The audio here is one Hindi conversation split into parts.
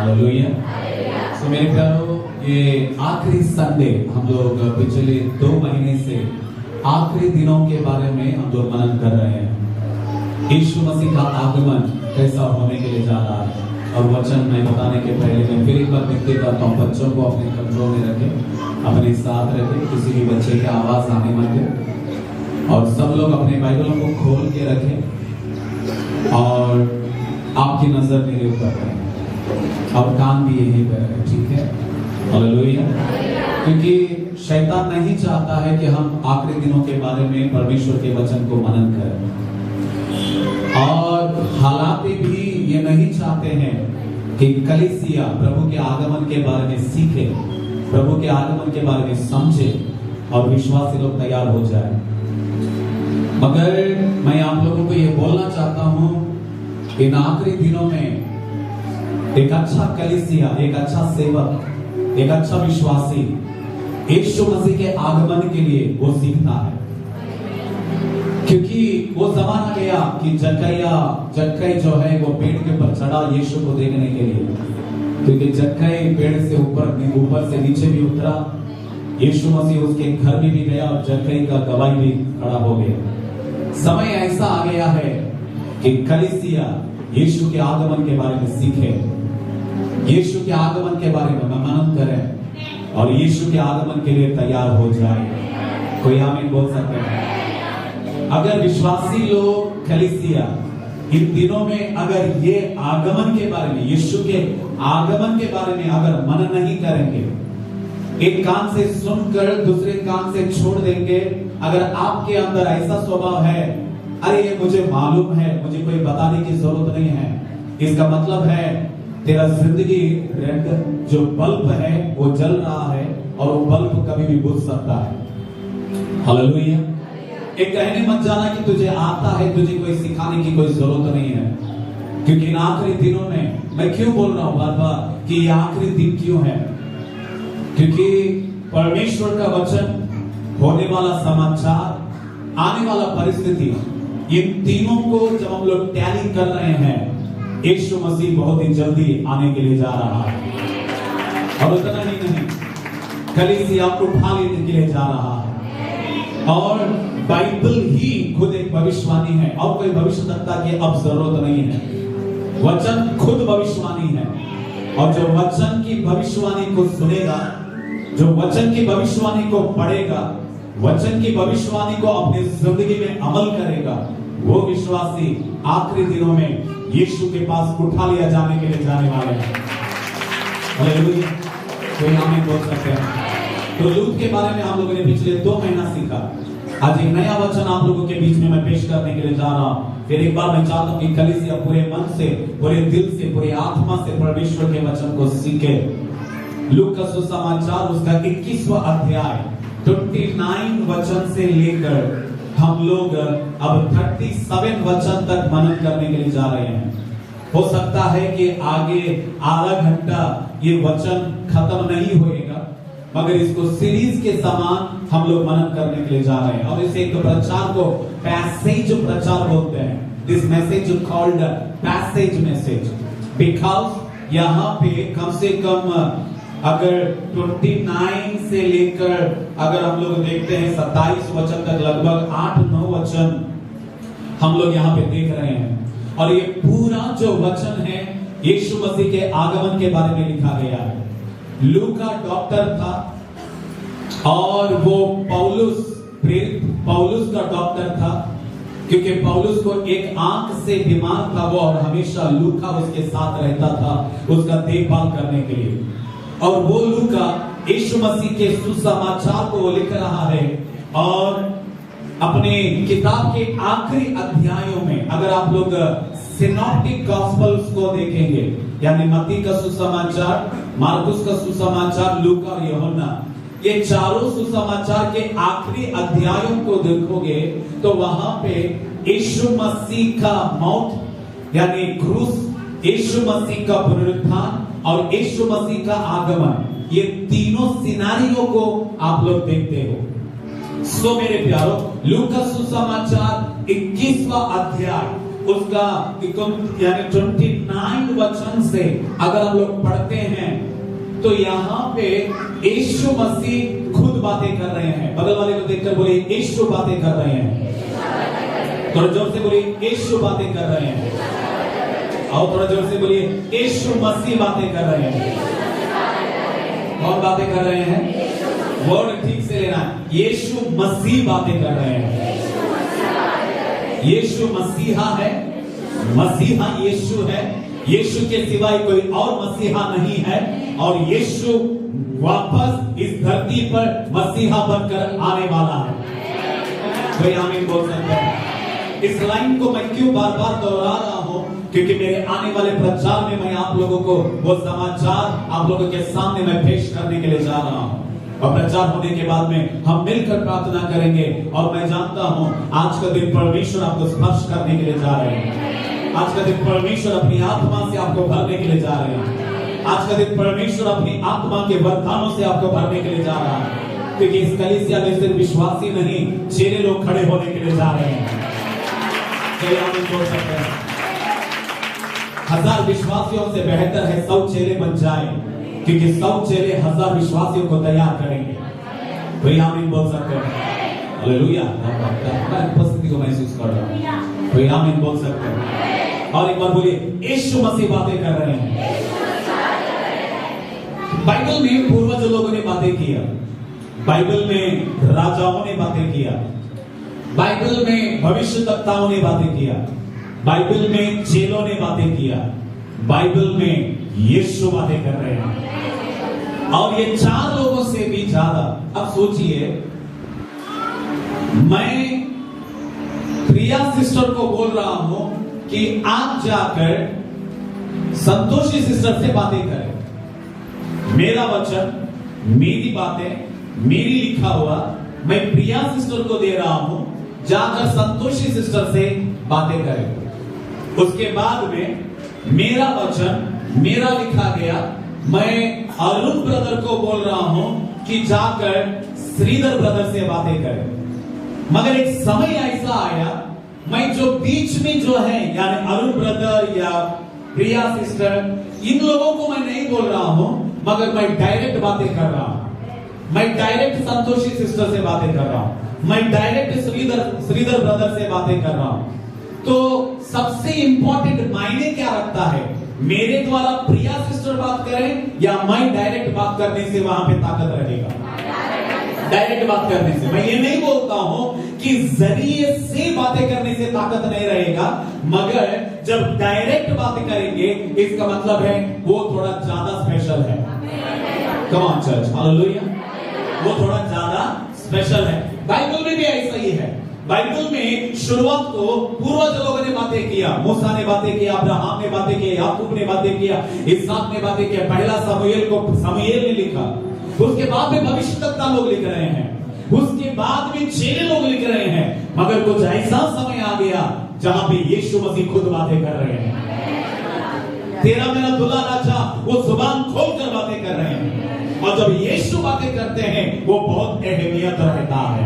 हालेलुया। तो मेरे प्यारों, ये आखिरी संडे हम लोग पिछले 2 महीने से आखिरी दिनों के बारे में हम लोग मनन कर रहे हैं। यीशु मसीह का आगमन कैसा होने के लिए जा रहा है। और वचन मैं बताने के पहले मैं फिर एक बार विनती करता हूँ, बच्चों को अपने कंट्रोल में रखें, अपने साथ रखें, किसी भी बच्चे की आवाज आने मत दें। और सब लोग अपने बाइबलों को खोल के रखें और आपकी नजर मेरे ऊपर है और कान भी यहीं पर है, ठीक है। हालेलुया। क्योंकि शैतान नहीं चाहता है कि हम आखिरी दिनों के बारे में परमेश्वर के वचन को मनन करें, और हालात भी ये नहीं चाहते हैं कि कलीसिया प्रभु के आगमन के बारे में सीखे, प्रभु के आगमन के बारे में समझे और विश्वासी लोग तैयार हो जाए। मगर मैं आप लोगों को ये बोलना चाहता हूं, इन आखिरी दिनों में एक अच्छा कलीसिया, एक अच्छा सेवक, एक अच्छा विश्वासी यीशु मसीह के आगमन के लिए वो सीखता है। क्योंकि वो जमाना गया कि जक्कई जो है वो पेड़ के ऊपर चढ़ा यीशु को देखने के लिए, क्योंकि जक्कई पेड़ से ऊपर से नीचे भी उतरा, यीशु मसीह उसके घर में भी गया और जक्कई का गवाही भी खड़ा हो गया। समय ऐसा आ गया है कि कलीसिया यीशु के आगमन के बारे में सीखे, यीशु के आगमन के बारे में मनन करें और यीशु के आगमन के लिए तैयार हो जाए। कोई आमीन बोल सकते हैं? अगर विश्वासी लोग कलीसिया इन दिनों में अगर ये आगमन के बारे में, यीशु के आगमन के बारे में अगर मनन नहीं करेंगे, एक कान से सुनकर दूसरे कान से छोड़ देंगे, अगर आपके अंदर ऐसा स्वभाव है, अरे ये मुझे मालूम है, मुझे कोई बताने की जरूरत नहीं है, इसका मतलब है तेरा जिंदगी रेड जो बल्ब है वो जल रहा है और वो बल्ब कभी भी बुझ सकता है। हालेलुया। एक कहने मत जाना कि तुझे आता है, तुझे कोई सिखाने की कोई जरूरत नहीं है। क्योंकि इन आखिरी दिनों में मैं क्यों बोल रहा हूं बार बार कि ये आखिरी दिन क्यों है? क्योंकि परमेश्वर का वचन, होने वाला समाचार, आने वाला परिस्थिति, इन तीनों को जब हम लोग टैली कर रहे हैं, यीशु मसीह बहुत ही जल्दी आने के लिए जा रहा है। और उतना ही नहीं, कलीसिया को उठा लेने के लिए जा रहा है। और बाइबल ही खुद एक भविष्यवाणी है और कोई भविष्यवक्ता की अब जरूरत नहीं है। वचन खुद भविष्यवाणी है, और जो वचन की भविष्यवाणी को सुनेगा, जो वचन की भविष्यवाणी को पढ़ेगा, वचन की भविष्यवाणी को अपनी जिंदगी में अमल करेगा, वो विश्वासी आखिरी दिनों में यीशु के पास उठा लिया जाने के लिए जाने वाले हैं। हालेलुया। कोई आमीन बोल सकते हैं? तो लूत के बारे में हम लोगों ने पिछले 2 महीना सीखा। आज एक नया वचन आप लोगों के बीच में मैं पेश करने के लिए जा रहा हूं। फिर एक बार मैं चाहता हूं कि कलीसिया पूरे मन से, पूरे दिल से, पूरी आत्मा से परमेश्वर के वचन को सीखे। लूक का सुसमाचार उसका 21वां अध्याय 29 वचन से लेकर हम लोग अब 37 वचन तक मनन करने के लिए जा रहे हैं। हो सकता है कि आगे आधा घंटा ये वचन खत्म नहीं होएगा, मगर इसको सीरीज के समान हम लोग मनन करने के लिए जा रहे हैं। और इसे एक प्रचार को पैसेज प्रचार बोलते हैं। This message called passage message, because यहाँ पे कम से कम अगर 29 से लेकर अगर हम लोग देखते हैं 27 वचन तक, लगभग 8-9 वचन हम लोग यहाँ पे देख रहे हैं। और ये पूरा जो वचन है यीशु मसीह के आगमन के बारे में लिखा गया है। लूका डॉक्टर था और वो पौलुस का डॉक्टर था, क्योंकि पौलुस को एक आंख से बीमार था वो, और हमेशा लूका उसके साथ रहता था उसका देखभाल करने के लिए। और वो लूका यीशु मसीह के सुसमाचार को वो लिख रहा है। और अपने किताब के आखिरी अध्यायों में अगर आप लोग सिनॉप्टिक गॉस्पेल्स को देखेंगे, यानी मत्ती का सुसमाचार, मार्कुस का सुसमाचार, लूका और यूहन्ना, ये चारों सुसमाचार के आखिरी अध्यायों को देखोगे तो वहां पे यीशु मसीह का मौत यानी क्रूस, यीशु मसीह का पुनरुत्थान और यीशु मसीह का आगमन, ये तीनों सिनारियों को आप लोग देखते हो। सो मेरे प्यारों, लूका सुसमाचार 21वां अध्याय उसका यानी 29 वचन से अगर हम लोग पढ़ते हैं तो यहाँ पे यीशु मसीह खुद बातें कर रहे हैं। बगल वाले को देखकर बोलिए यीशु बातें कर रहे हैं। थोड़ा जोर से बोलिए यीशु बातें कर रहे हैं। और थोड़ा जोर से बोलिए यीशु मसीह बातें कर रहे हैं। कौन बातें कर रहे हैं? वर्ड ठीक से लेना, यीशु मसीह बातें कर रहे हैं। यीशु मसीहा है, मसीहा यीशु है, यीशु के सिवाय कोई और मसीहा नहीं है, और यीशु वापस इस धरती पर मसीहा बनकर आने वाला है। कोई आमीन बोल सकते हैं? इस लाइन को मैं क्यों बार बार दोहरा रहा हूं? क्योंकि मेरे आने वाले प्रचार में मैं आप लोगों को वो समाचार आप लोगों के सामने मैं पेश करने के लिए जा रहा हूं, और प्रचार होने के बाद में हम मिलकर प्रार्थना करेंगे। और मैं जानता हूं आज का दिन परमेश्वर आपको स्पर्श करने के लिए जा रहे हैं। आज का दिन परमेश्वर अपनी आत्मा से आपको भरने के लिए जा रहे हैं। आज का दिन परमेश्वर अपनी आत्मा के वरदानों से आपको भरने के लिए जा रहा है। क्योंकि इस कलीसिया में सिर्फ विश्वासी नहीं, चेले लोग खड़े होने के लिए जा रहे हैं। कोई आमीन बोल सकते हैं? 1000 विश्वासियों से बेहतर है 100 चेले बन जाए, क्योंकि 100 चेले 1000 विश्वासियों को तैयार करेंगे। कोई आमीन बोल सकते हैं? हालेलुया। मैं उपस्थिति को महसूस कर रहा हूं। कोई आमीन बोल सकते हैं? और एक बार बोलिए यीशु मसीह बातें कर रहे हैं। बाइबल में पूर्वज लोगों ने बातें किया, बाइबल में राजाओं ने बातें किया, बाइबल में भविष्यवक्ताओं ने बातें किया, बाइबल में चेलों ने बातें किया, बाइबल में यीशु बातें कर रहे हैं। और ये 4 लोगों से भी ज्यादा। अब सोचिए, मैं प्रिया सिस्टर को बोल रहा हूं कि आप जाकर संतोषी सिस्टर से बातें करें। मेरा वचन, मेरी बातें, मेरी लिखा हुआ मैं प्रिया सिस्टर को दे रहा हूं, जाकर संतोषी सिस्टर से बातें करें। उसके बाद में मेरा वचन, मेरा लिखा गया, मैं अरुण ब्रदर को बोल रहा हूं कि जाकर श्रीधर ब्रदर से बातें करें। मगर एक समय ऐसा आया, मैं जो बीच में जो है यानी अरुण ब्रदर या प्रिया सिस्टर, इन लोगों को मैं नहीं बोल रहा हूं, मगर मैं डायरेक्ट बातें कर रहा हूं। मैं डायरेक्ट संतोषी सिस्टर से बातें कर रहा हूं, मैं डायरेक्ट श्रीधर ब्रदर से बातें कर रहा हूं। तो सबसे इंपॉर्टेंट मायने क्या रखता है, मेरे द्वारा प्रिया सिस्टर बात करें या मैं डायरेक्ट बात करने से वहां पे ताकत रहेगा? डायरेक्ट बात करने से। मैं ये नहीं बोलता हूं कि जरिए से बातें करने से ताकत नहीं रहेगा, मगर जब डायरेक्ट बातें करेंगे इसका मतलब है वो थोड़ा ज्यादा स्पेशल है। Come on church, hallelujah. वो थोड़ा ज्यादा स्पेशल है। बाइबल में भी ऐसा ही है। बाइबल में शुरुआत को पूर्वज लोगों ने बातें किया, मूसा ने बातें किया, अब्राहम ने बातें की, याकूब ने बातें किया, इसहाक ने बातें किया। पहला समूएल को समूएल ने लिखा, उसके बाद में भविष्यवक्ता लोग लिख रहे हैं, उसके बाद में चेले लोग लिख रहे हैं। मगर कुछ ऐसा समय आ गया जहां पे यीशु मसीह खुद बातें कर रहे हैं। तेरा मेरा दुल्हा राजा वो जुबान खोलकर बातें कर रहे हैं। और जब यीशु बातें करते हैं वो बहुत अहमियत रहता है,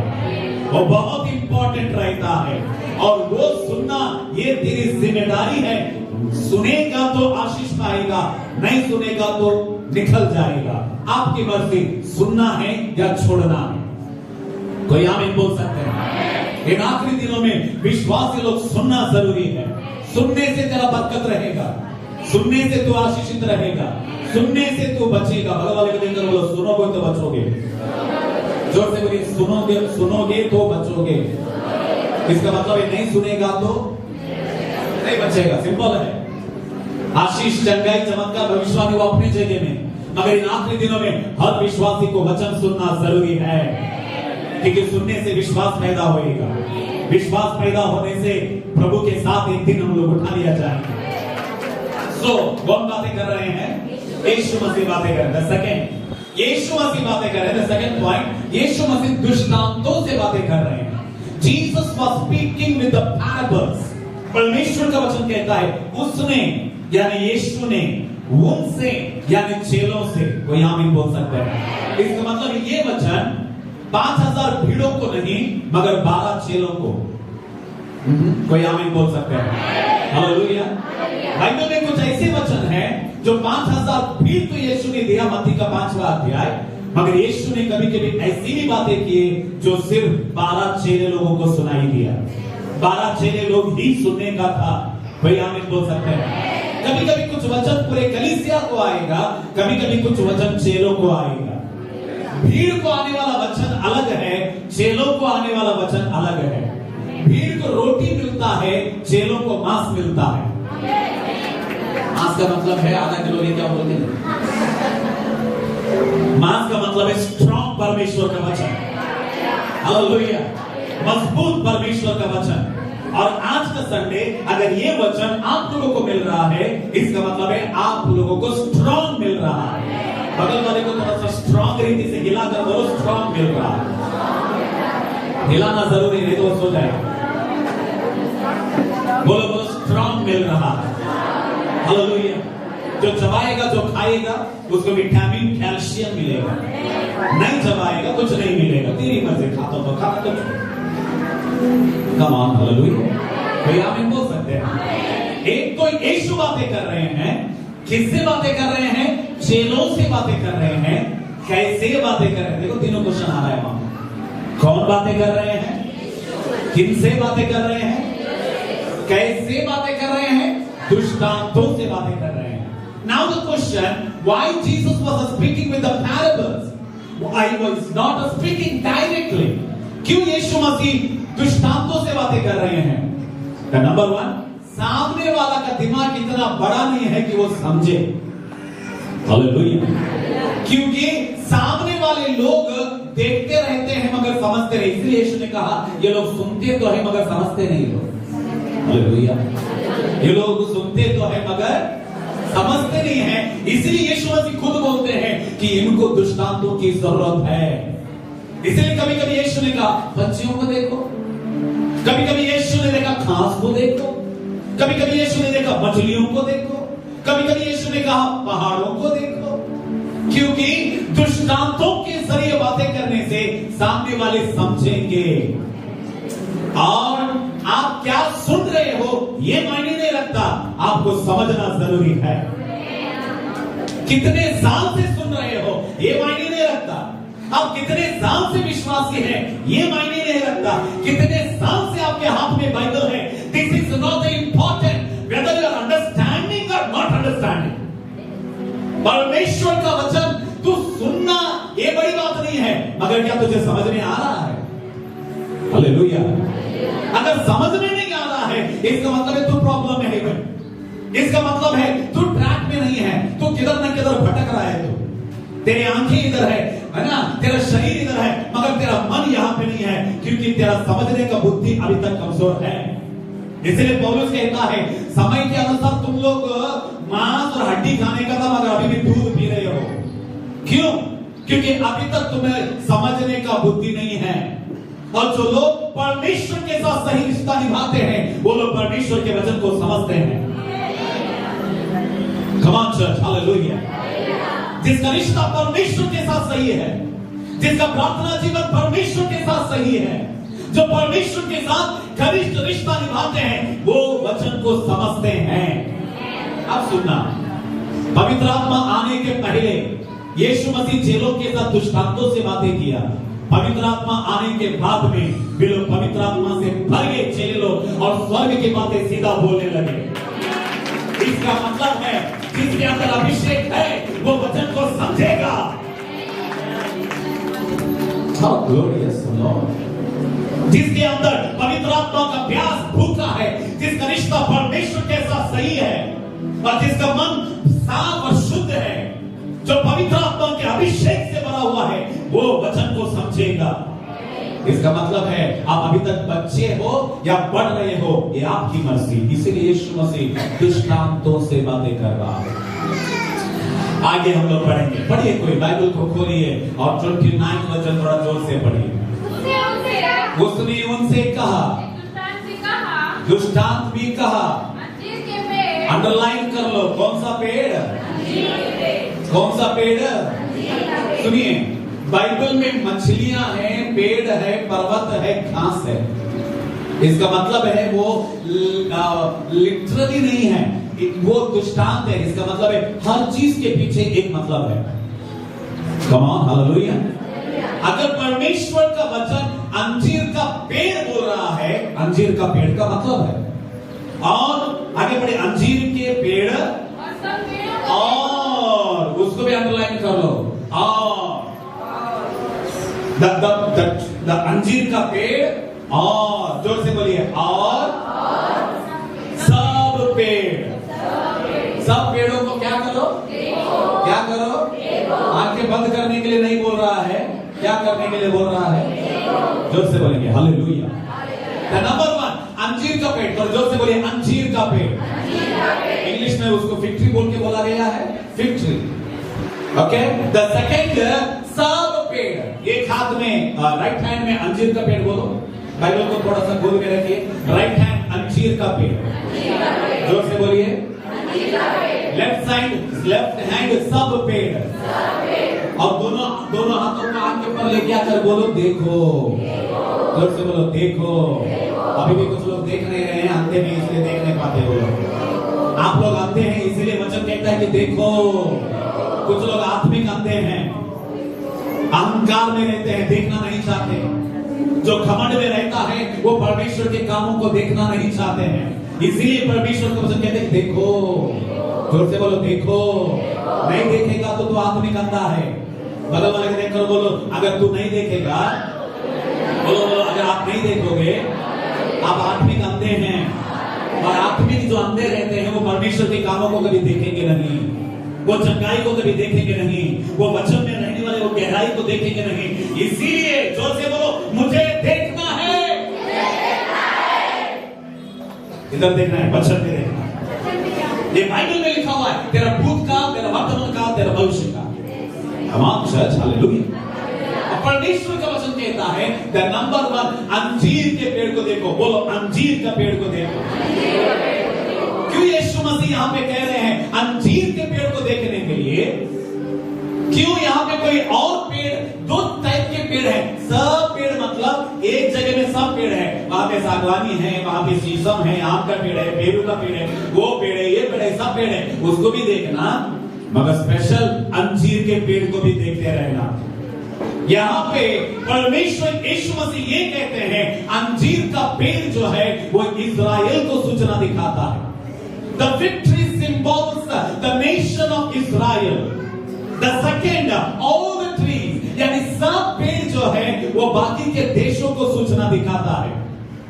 वो बहुत इंपॉर्टेंट रहता है। और वो सुनना ये तेरी जिम्मेदारी है। सुनेगा तो आशीष पाएगा, नहीं सुनेगा तो निकल जाएगा। आपकी मर्जी, सुनना है या छोड़ना है। कोई आमीन बोल सकते हैं? इन आखिरी दिनों में विश्वासी लोग सुनना जरूरी है। सुनने से तेरा बरकत रहेगा, सुनने से तू आशीषित रहेगा, सुनने से तू बचेगा। बगल वाले को देखकर बोलो सुनोगे तो बचोगे। जोर से बोलिए सुनोगे, सुनोगे तो बचोगे। इसका मतलब है नहीं सुनेगा तो नहीं बचेगा। सिंपल है। आशीष, चंगाई, चमत्कार, भविष्यवाणी वो अपनी जगह में, मगर इन आखिरी दिनों में हर विश्वासी को वचन सुनना जरूरी है, क्योंकि सुनने से विश्वास पैदा होएगा। विश्वास पैदा होने से प्रभु के साथ एक दिन हम लोग उठा लिया जाएगा। कौन बातें कर रहे हैं? यीशु मसीह बातें कर रहे हैं। सेकंड, यीशु मसीह बातें कर रहे हैं। सेकंड पॉइंट, यीशु मसीह दृष्टांतों से बातें कर रहे हैं। Jesus was speaking with the parables. परमेश्वर का वचन कहता है उसने यानी यीशु ने उनसे यानी चेलों से, कोई आमीन बोल सकते हैं? इसका मतलब ये वचन 5000 भीड़ों को नहीं, मगर 12 चेलों को, कोई आमीन बोल सकते हैं? हालेलुया। बाइबल में कुछ ऐसे वचन हैं जो 5000 भीड़ तो यीशु ने दिया, मत्ती का 5वां अध्याय, मगर यीशु ने कभी कभी ऐसी भी बातें की जो सिर्फ 12 चेले लोगों को सुनाई दिया। 12 चेले लोग ही सुनने का था। कोई आमीन बोल सकते हैं? कभी कभी कुछ वचन पूरे कलीसिया को आएगा, कभी कभी कुछ वचन चेलों को आएगा। भीड़ को आने वाला वचन अलग है, चेलों को आने वाला वचन अलग है। भीड़ को रोटी मिलता है, चेलों को मांस मिलता है। मांस का मतलब है आधा किलो ले क्या बोलते हैं? मांस का मतलब है स्ट्रॉन्ग परमेश्वर का वचन। हालेलुया। मजबूत परमेश्वर का वचन। और आज का संडे अगर ये वचन आप लोगों को मिल रहा है, इसका मतलब है आप लोगों को स्ट्रॉन्ग मिल रहा है। बगल वाले को थोड़ा सा स्ट्रॉन्ग रीति से हिलाकर बोलो, स्ट्रॉन्ग मिल रहा है। हिलाना जरूरी नहीं तो सो जाएगा। बोलो बोलो, स्ट्रॉन्ग मिल रहा है। हालेलुया। जो चबाएगा, जो खाएगा, उसको विटामिन कैल्शियम मिलेगा। नहीं चबाएगा कुछ नहीं मिलेगा। तेरी मर्जी, खाता तो खा, तो कम ऑन। हालेलुया। कोई आमीन बोल सकते हैं? एक तो यीशु बातें कर रहे हैं। किससे बातें कर रहे हैं? चेलों से बातें कर रहे हैं। कैसे बातें कर रहे हैं? देखो तीनों क्वेश्चन आ रहा है वहां। कौन बातें कर रहे हैं? किनसे बातें कर रहे हैं? कैसे बातें कर रहे हैं? दृष्टांतों से बातें कर रहे हैं। Now the question, why Jesus was speaking with the parables? Why was not speaking directly? क्यों यीशु मसीह दृष्टांतों से बातें कर रहे हैं? नंबर 1, सामने वाला का दिमाग इतना बड़ा नहीं है कि वो समझे। हालेलुया। क्योंकि सामने वाले लोग देखते रहते हैं मगर समझते नहीं। इसलिए यीशु ने कहा ये लोग सुनते तो है मगर समझते नहीं लोग। हालेलुया। ये लोग सुनते तो है मगर समझते नहीं है। इसलिए यीशु मसीह खुद बोलते हैं कि इनको दृष्टांतों की जरूरत है। इसलिए कभी कभी यीशु ने कहा पक्षियों को देखो, कभी कभी यीशु ने देखा घास को देखो, कभी कभी यीशु ने देखा मछलियों को देखो, कभी कभी यीशु ने कहा पहाड़ों को देखो। क्योंकि दृष्टांतों के जरिए बातें करने से सामने वाले समझेंगे। और आप क्या सुन रहे हो ये मायने नहीं रखता, आपको समझना जरूरी है। कितने साल से सुन रहे हो ये मायने नहीं रखता। आप कितने साल से विश्वासी हैं ये मायने नहीं रखता। कितने साल से आपके हाथ में बाइबल है, this is not important whether you are understanding और नॉट अंडरस्टैंडिंग। परमेश्वर का वचन तू सुनना ये बड़ी बात नहीं है, मगर क्या तुझे समझ में आ रहा है? हालेलुया। अगर समझ में नहीं आ रहा है इसका मतलब है तू प्रॉब्लम में है। इसका मतलब है तू ट्रैक में नहीं है, तू किधर न किधर भटक रहा है। तू तेरी आंखें इधर है ना, तेरा शरीर इधर है मगर तेरा मन यहां पे नहीं है, क्योंकि तेरा समझने का बुद्धि अभी तक कमजोर है। इसलिए पौलुस कहता है समय के अनुसार तुम लोग मांस और हड्डी खाने का था मगर अभी भी दूध पी रहे हो। क्यों? क्योंकि अभी तक तुम्हें समझने का बुद्धि नहीं है। और जो लोग परमेश्वर के साथ सही रिश्ता निभाते हैं वो लोग परमेश्वर के वचन को समझते हैं। Come on church, hallelujah। जिसका रिश्ता परमेश्वर के साथ सही है, जिसका प्रार्थना जीवन परमेश्वर के साथ सही है, जो परमेश्वर के साथ घनिष्ठ रिश्ता निभाते हैं वो वचन को समझते हैं। अब सुनना, पवित्र आत्मा आने के पहले यीशु मसीह चेलों के साथ दृष्टांतों से बातें किया। पवित्र आत्मा आने के बाद में वे लोग पवित्र आत्मा से भर गए चेले लोग और स्वर्ग की बातें सीधा बोलने लगे। इसका मतलब है जिसके अंदर अभिषेक है वो वचन को समझेगा। जिसके अंदर पवित्र आत्मा का प्यास भूखा है, जिसका रिश्ता परमेश्वर के साथ सही है और जिसका मन साफ और शुद्ध है, जो पवित्र आत्मा के अभिषेक से भरा हुआ है, वो वचन को समझेगा। इसका मतलब है आप अभी तक बच्चे हो या बढ़ रहे हो ये आपकी मर्जी। इसीलिए यीशु मसीह दृष्टांतों से बातें कर रहा है। आगे हम लोग पढ़ेंगे। पढ़िए, कोई बाइबल को खोलिए और 29 वचन थोड़ा जोर से पढ़िए। उसने उनसे कहा, दृष्टांत भी कहा। अंडरलाइन कर लो, कौन सा पेड़? कौन सा पेड़? सुनिए, बाइबल में मछलियां हैं, पेड़ है, पर्वत है, घास है। इसका मतलब है वो लिटरली नहीं है, वो दृष्टांत है। इसका मतलब है हर चीज के पीछे एक मतलब है। Come on, hallelujah. अगर परमेश्वर का वचन अंजीर का पेड़ बोल रहा है, अंजीर का पेड़ का मतलब है, और आगे बढ़े, अंजीर के पेड़ और उसको भी अंडरलाइन कर लो, और द अंजीर का पेड़, और जोर से बोलिए, और सब पेड़, सब पेड़ों को क्या करो, क्या करो, आंखें बंद करने के लिए नहीं बोल रहा है, क्या करने के लिए बोल रहा है, जोर से बोलेंगे हालेलुया। नंबर 1 अंजीर का पेड़, और जोर से बोलिए अंजीर का पेड़। इंग्लिश में उसको फिग ट्री बोल के बोला गया है, fig tree. Okay, the second सब पेड़। एक हाथ में राइट हैंड में अंजीर का पेड़ बोलो, बाइबल को थोड़ा सा खोल के रखिए, राइट हैंड अंजीर का पेड़, जोर से बोलिए लेफ्ट साइड, लेफ्ट हैंड सब पेड़, और दोनों हाथों को आंख के ऊपर लेके आकर बोलो देखो, जोर से बोलो देखो। अभी भी कुछ लोग देख नहीं रहे हैं, अंधे नहीं, इसलिए देख नहीं पाते वो लोग। आप लोग अंधे हैं इसीलिए वचन कहता है कि देखो। कुछ लोग आत्मिक अंधे हैं, अहंकार में रहते हैं, देखना नहीं चाहते। जो घमंड में रहता है वो परमेश्वर के कामों को देखना नहीं चाहते हैं, इसीलिए परमेश्वर को वचन कहते हैं देखो, जोर से बोलो देखो। नहीं देखेगा तो आत्मिक अंधा है। बगल वाले को देखकर बोलो अगर तू नहीं देखेगा, बोलो अगर आप नहीं देखोगे आप आत्मिक अंधे हैं। और आत्मिक जो अंधे रहते हैं वो परमेश्वर के कामों को कभी देखेंगे नहीं, वो चंगाई को कभी देखेंगे नहीं, वो वचन में रहने वाले वो गहराई को देखेंगे नहीं। इसीलिए जोर से बोलो मुझे देखना है, इधर देखना है, वचन में देखना है। ये बाइबल में लिखा हुआ है, तेरा भूतकाल, तेरा वर्तमान काल, तेरा भविष्य काल। तमाम चर्च हालेलुया। परमेश्वर का वचन कहता है द नंबर 1 अंजीर के पेड़ को देखो, बोलो अंजीर का पेड़ को देखो। क्यों यीशु मसीह यहाँ पे कह रहे हैं अंजीर के पेड़ को देखने के लिए? क्यों यहाँ पे कोई और पेड़, दो टाइप के पेड़ है। सब पेड़ मतलब एक जगह में सब पेड़ है, वहां पे सागवानी है, वहां पे शीशम है, आम का पेड़ है, पेरू का पेड़ है, वो पेड़ है, ये पेड़ है, सब पेड़ है, उसको भी देखना, मगर स्पेशल अंजीर के पेड़ को भी देखते रहना। यहाँ पे परमेश्वर यीशु मसीह ये कहते हैं अंजीर का पेड़ जो है वो इज़राइल को सूचना दिखाता है। The fig tree symbols the nation of Israel. The second, all the trees, यानी सब पेड़ जो है वो बाकी के देशों को सूचना दिखाता है।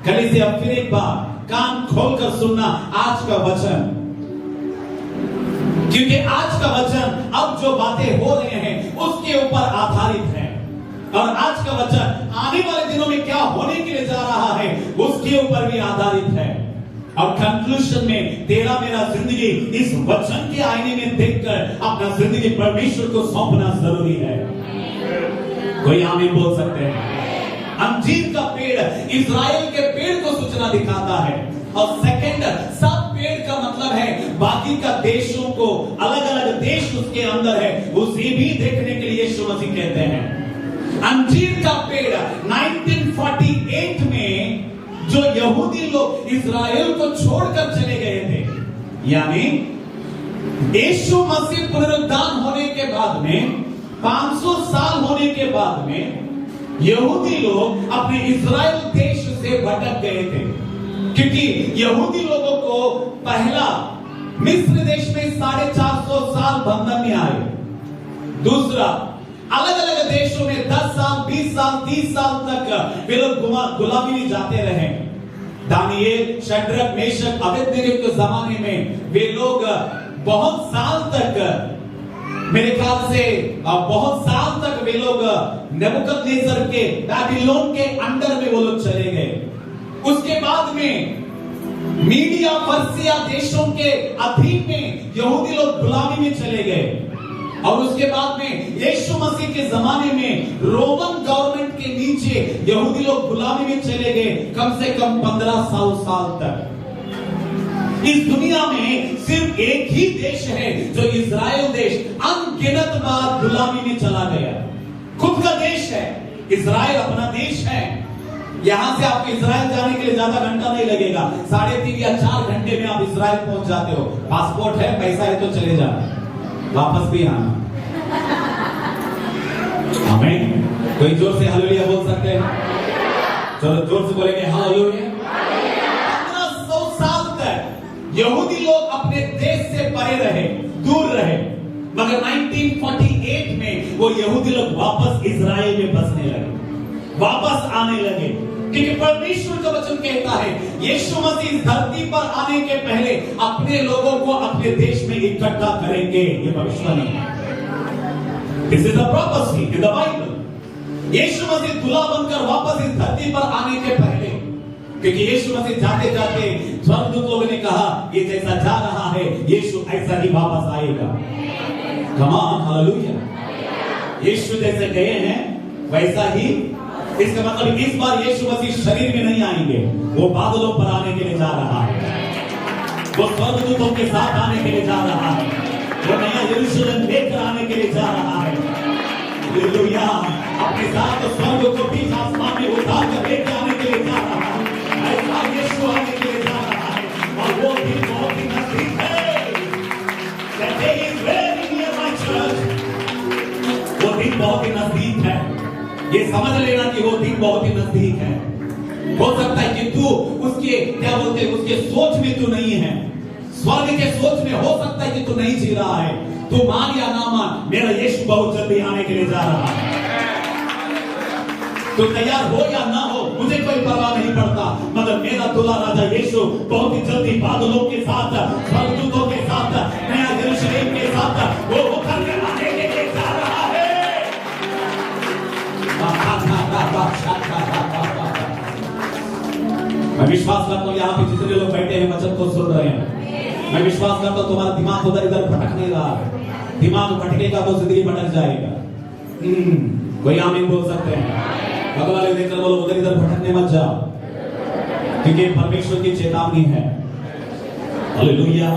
कल से अब फिर एक बार कान खोलकर सुनना आज का वचन, क्योंकि आज का वचन अब जो बातें हो रहे हैं उसके ऊपर आधारित है, और आज का वचन आने वाले दिनों में क्या होने के लिए जा रहा है उसके ऊपर भी आधारित है। और कंक्लूजन में तेरा मेरा जिंदगी इस वचन के आईने में देखकर अपना जिंदगी परमेश्वर को सौंपना जरूरी है। कोई आमीन बोल सकते हैं? अंजीर का पेड़ इज़राइल के पेड़ को सूचना दिखाता है, और सेकंड सब पेड़ का मतलब है बाकी का देशों को, अलग अलग देश उसके अंदर है, उसे भी देखने के लिए यीशु मसीह कहते हैं। अंजीर का पेड़ 1948 में जो यहूदी लोग इज़राइल को छोड़कर चले गए थे, यानी यीशु मसीह पुनरुत्थान होने के बाद में 500 साल होने के बाद में यहूदी लोग अपने इज़राइल देश से भटक गए थे, क्योंकि यहूदी लोगों को पहला मिस्र देश में 450 साल बंधन में आए, दूसरा अलग अलग देशों में 10 साल 20 साल 30 साल तक वे लोग गुलामी में जाते रहे। दानियेल, शद्रक, मेशक, अबेदनगो के जमाने में वे लोग बहुत साल तक, मेरे ख्याल से बहुत साल तक वे लोग नेबुकदनेस्सर के बाबिलोन के अंडर में वो लोग चले गए। उसके बाद में मीडिया, पर्सिया देशों के अधीन में यहूदी लोग गुलामी में चले गए, और उसके बाद में यीशु मसीह के जमाने में रोमन गवर्नमेंट के नीचे यहूदी लोग गुलामी में चले गए कम से कम 1500 साल तक। इस दुनिया में सिर्फ एक ही देश है जो इज़राइल देश अनगिनत बार गुलामी में चला गया। खुद का देश है, इज़राइल अपना देश है, यहां से आपको इजराइल जाने के लिए ज्यादा घंटा नहीं लगेगा, 3.5 या 4 घंटे में आप इजराइल पहुंच जाते हो। पासपोर्ट है, पैसा है तो चले जाना, वापस भी आना। आमीन। कोई जोर से हालेलुया बोल सकते हैं? चलो जोर से बोलेंगे हालेलुया। 1500 साल तक यहूदी लोग अपने देश से परे रहे, दूर रहे, मगर 1948 में वो यहूदी लोग वापस इजराइल में बसने लगे, वापस आने लगे, क्योंकि परमेश्वर का वचन कहता है यीशु मसीह धरती पर आने के पहले अपने लोगों को अपने देश में इकट्ठा करेंगे। ये भविष्यवाणी है, this is the prophecy in the Bible. Yeshu Masih दूल्हा बनकर वापस इस धरती पर आने के पहले, क्योंकि यीशु मसीह जाते जाते स्वर्गदूत लोगों ने कहा ये जैसा जा रहा है यीशु ऐसा ही वापस आएगा। Come on hallelujah. यीशु जैसे गए हैं वैसा ही, इसका मतलब इस बार यीशु मसीह शरीर में नहीं आएंगे, वो बादलों पर आने के लिए जा रहा है, वो स्वर्गदूतों के साथ आने के लिए जा रहा है, वो नया यरूशलेम लेकर आने के लिए जा रहा है। हालेलुया। अपने साथ स्वर्ग को बीच आसमान में उतार कर लेकर आने के लिए जा रहा है, ऐसा यीशु आने के लिए जा रहा है। और वो दिन बहुत ही नजदीक है। That day is very near my church। वो दिन बहुत ही नजदीक है, ये समझ लेना कि वो दिन बहुत ही नजदीक है। हो सकता है कि तू उसके क्या बोलते हैं उसके सोच में तू नहीं है, स्वर्ग के सोच में हो सकता है कि तू नहीं जी रहा है। तू मान या ना मान, मेरा यीशु बहुत जल्दी आने के लिए जा रहा है। तो तैयार हो या ना हो मुझे कोई परवाह नहीं पड़ता, मगर मेरा दूल्हा राजा यीशु बहुत ही जल्दी बादलों के साथ, स्वर्गदूतों के साथ, नया यरूशलेम के साथ वो उतर कर आने के लिए जा रहा है। मैं विश्वास करता हूँ यहाँ पे जितने लोग बैठे हैं वचन को सुन रहे हैं, मैं विश्वास करता हूँ तुम्हारा दिमाग उधर इधर भटक नहीं रहा है। दिमाग भटकेगा तो जिंदगी भटक जाएगा। कोई आमीन बोल सकते हैं? भगवान वाले देखकर बोलो उधर इधर भटकने मत जाओ, क्योंकि परमेश्वर की चेतावनी है। हालेलुया।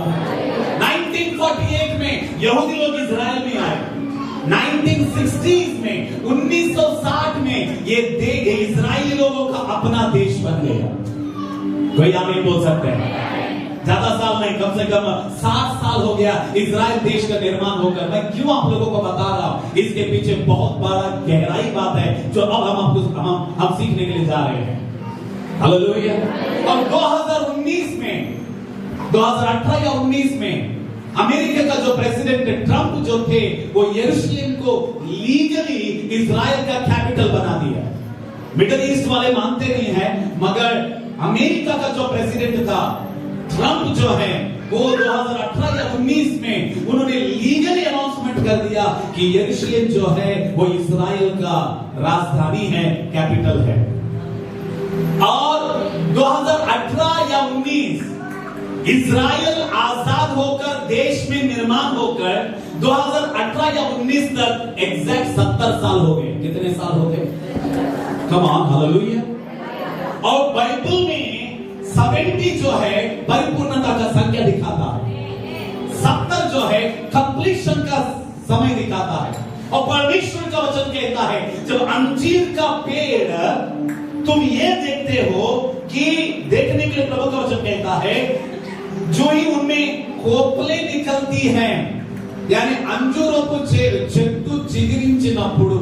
1948 में यहूदी लोग इजराइल में आए, 1960s में 1960 में ये इजरायली लोगों का अपना देश बन गया। कोई आमीन बोल सकते हैं? ज्यादा साल नहीं, कम से कम 60 साल हो गया इजराइल देश का निर्माण होकर। मैं क्यों आप लोगों को बता रहा हूं, इसके पीछे बहुत बड़ा गहराई बात है जो अब हम सीखने के लिए जा रहे हैं। हालेलुया। और 2019 में 2018 या 19 में अमेरिका का जो प्रेसिडेंट ट्रंप जो थे वो यरूशलेम को लीगली इजराइल का कैपिटल बना दिया। मिडिल ईस्ट वाले मानते नहीं है, मगर अमेरिका का जो प्रेसिडेंट था ट्रंप जो है वो 2018 या 19 में उन्होंने लीगली अनाउंसमेंट कर दिया कि यरूशलेम जो है वो इजराइल का राजधानी है, कैपिटल है। और 2018 या 19 इजराइल आजाद होकर देश में निर्माण होकर 2018 या 19 तक एग्जैक्ट 70 साल हो गए। कितने साल हो गए? Come on hallelujah. और बाइबल में 70 जो है परिपूर्णता का संख्या दिखाता है, 70 जो है कंप्लीशन का समय दिखाता है। और परमेश्वर का वचन कहता है जब अंजीर का पेड़ तुम ये देखते हो कि देखने के लिए प्रभु का वचन कहता है जो ही उनमें कोपले निकलती हैं, यानी अंजूरों చెట్టు చిగురించినప్పుడు,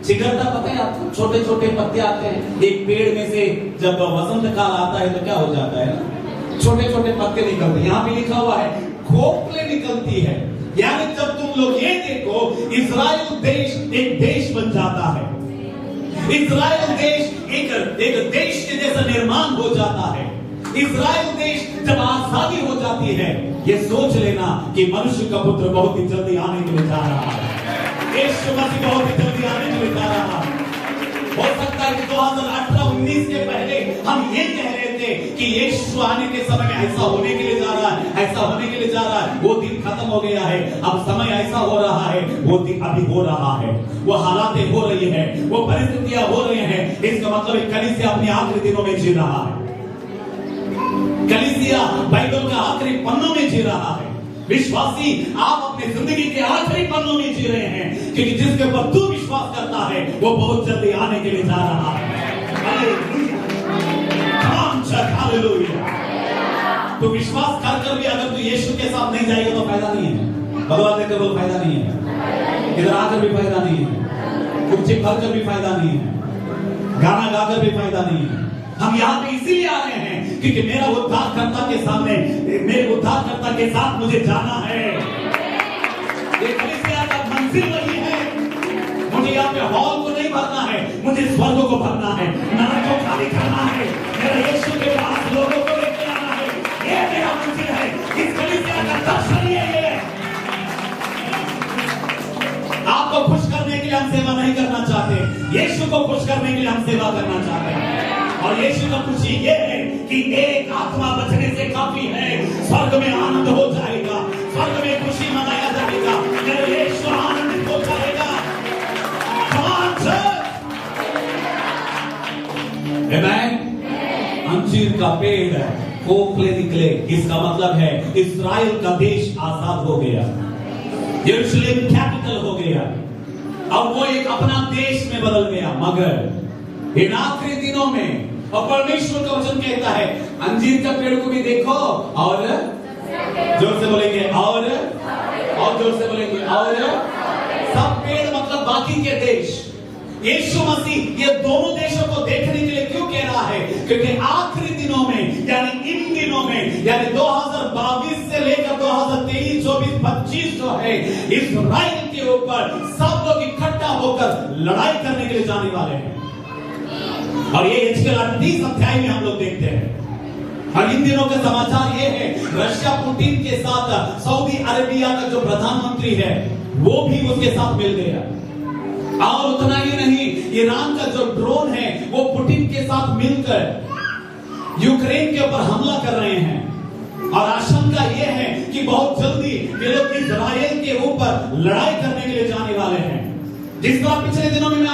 चिगरता पता है आपको, छोटे छोटे पत्ते आते हैं एक पेड़ में से। जब वसंत काल आता है तो क्या हो जाता है ना, छोटे छोटे पत्ते निकलते हैं। यहाँ पे लिखा हुआ है खोपले निकलती है, यानी जब तुम लोग ये देखो इजराइल देश एक देश बन जाता है, इजराइल देश एक देश के जैसा निर्माण हो जाता है। इजराइल देश जब आजादी हो जाती है, ये सोच लेना कि मनुष्य का पुत्र बहुत ही जल्दी आने के लिए जा रहा है, यीशु मसीह बहुत ही जल्दी आने के लिए जा रहा है। हो सकता है कि 2018-19 के पहले हम ये कह रहे थे कि यीशु आने के समय में ऐसा होने के लिए जा रहा है, ऐसा होने के लिए जा रहा है। वो दिन खत्म हो गया है, अब समय ऐसा हो रहा है, वो दिन अभी हो रहा है, वो हालातें हो रही है, वो परिस्थितियां हो रही हैं। इसका मतलब कलीसिया अपने आखिरी दिनों में जी रहा है, कलीसिया बाइबल का आखिरी पन्नों में जी रहा है। विश्वासी आप अपनी जिंदगी के आखिरी पन्नों में जी रहे हैं, क्योंकि जिसके ऊपर तू विश्वास करता है वो बहुत जल्दी आने के लिए जा रहा है। हालेलुया। तो विश्वास कर भी अगर तू यीशु के साथ नहीं जाएगा तो फायदा नहीं है। भगवान ने कहा फायदा नहीं है, इधर आकर भी फायदा नहीं है, कुछ भर कर भी फायदा नहीं है, गाना गाकर भी फायदा नहीं है। हम यहाँ पे इसीलिए आ रहे हैं क्योंकि मेरा उद्धारकर्ता के सामने, मेरे उद्धारकर्ता के साथ मुझे जाना है। ये कलीसिया का मंजिल वही है। मुझे यहाँ पे हॉल को नहीं भरना है, मुझे स्वर्ग को भरना है, नरक को खाली करना है, मेरे यीशु के पास लोगों को लेकर आना है। ये मेरा मंजिल है। इस कलीसिया का दर्शन ये है। आपको खुश करने के लिए हम सेवा नहीं करना चाहते, यीशु को खुश करने के लिए हम सेवा करना चाहते हैं। और यीशु का खुशी ये है कि एक आत्मा बचने से काफी है। स्वर्ग में आनंद हो जाएगा, स्वर्ग में खुशी मनाया जाएगा, मेरा यीशु आनंदित हो जाएगा। आमेन। अंजीर का पेड़ खोखले निकले, इसका मतलब है इस्राएल का देश आजाद हो गया, यरूशलेम कैपिटल हो गया, अब वो एक अपना देश में बदल गया। मगर इन आखिरी दिनों में, और परमेश्वर का वचन कहता है, अंजीर का पेड़ को भी देखो और जोर से बोलेंगे और जोर से बोलेंगे और सब पेड़ मतलब बाकी के देश। यीशु मसीह ये दोनों देशों को देखने के लिए क्यों कह रहा है? क्योंकि आखिरी दिनों में, यानी इन दिनों में, यानी 2022 से लेकर 2023, 24, 25 जो है, इस्राएल के ऊपर सब लोग इकट्ठा होकर लड़ाई करने के लिए जाने वाले हैं। और ये एचकेएल 38 अध्याय में हम लोग देखते हैं। और इन दिनों का समाचार ये है, रशिया पुतिन के साथ सऊदी अरेबिया का जो प्रधानमंत्री है वो भी उसके साथ मिल गया। और उतना ही नहीं, ईरान का जो ड्रोन है वो पुतिन के साथ मिलकर यूक्रेन के ऊपर हमला कर रहे हैं। और आशंका ये है कि बहुत जल्दी ये लोग इस्राएल के ऊपर लड़ाई करने के लिए जाने वाले हैं। जिस तरह पिछले दिनों में मैं